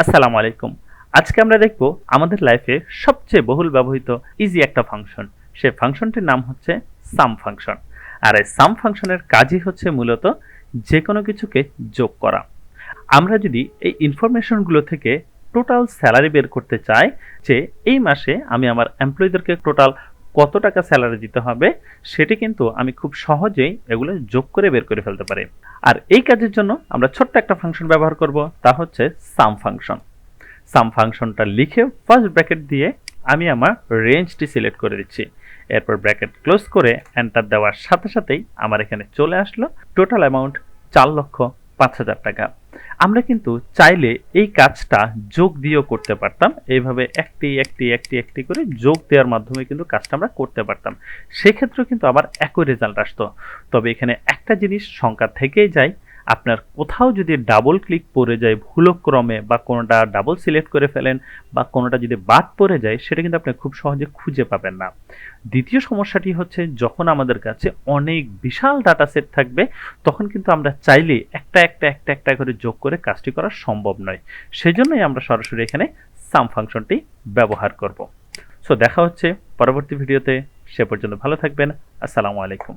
আসসালামু আলাইকুম। আজকে আমরা দেখব আমাদের লাইফে সবচেয়ে বহুল ব্যবহৃত ইজি একটা ফাংশন। সেই ফাংশনটির নাম হচ্ছে সাম ফাংশন। আর এই সাম ফাংশনের কাজই হচ্ছে মূলত যে কোনো কিছুকে যোগ করা। আমরা যদি এই ইনফরমেশনগুলো থেকে টোটাল স্যালারি বের করতে চাই, যে এই মাসে আমি আমার এমপ্লয়ীদেরকে টোটাল কত টাকা স্যালারি দিতে হবে, সেটি কিন্তু আমি খুব সহজেই এগুলো যোগ করে বের করে ফেলতে পারি। আর এই কাজের জন্য আমরা ছোট্ট একটা ফাংশন ব্যবহার করব, তা হচ্ছে সাম ফাংশন। সাম ফাংশনটা লিখে ফার্স্ট ব্র্যাকেট দিয়ে আমি আমার রেঞ্জটি সিলেক্ট করে দিচ্ছি। এরপর ব্র্যাকেট ক্লোজ করে এন্টার দেওয়ার সাথে সাথেই আমার এখানে চলে আসলো টোটাল অ্যামাউন্ট 4,05,000 টাকা। আমরা কিন্তু চাইলে এই কাজটা যোগ দিয়েও করতে পারতাম। এইভাবে একটি একটি একটি একটি করে যোগ দেওয়ার মাধ্যমে কিন্তু কাজটা আমরা করতে পারতাম। সেক্ষেত্রেও কিন্তু আবার একই রেজাল্ট আসতো। তবে এখানে একটা জিনিস সংখ্যা থেকেই যায়, আপনার কোথাও যদি ডাবল ক্লিক পড়ে যায় ভুলক্রমে, বা কোনোটা ডাবল সিলেক্ট করে ফেলেন, বা কোনোটা যদি বাদ পড়ে যায়, সেটা কিন্তু আপনি খুব সহজে খুঁজে পাবেন না। দ্বিতীয় সমস্যাটি হচ্ছে, যখন আমাদের কাছে অনেক বিশাল ডাটা সেট থাকবে, তখন কিন্তু আমরা চাইলে একটা একটা একটা একটা করে যোগ করে কাজটি করা সম্ভব নয়। সেজন্যই আমরা সরাসরি এখানে সাম ফাংশনটি ব্যবহার করব। সো দেখা হচ্ছে পরবর্তী ভিডিওতে। সে পর্যন্ত ভালো থাকবেন। আসসালামু আলাইকুম।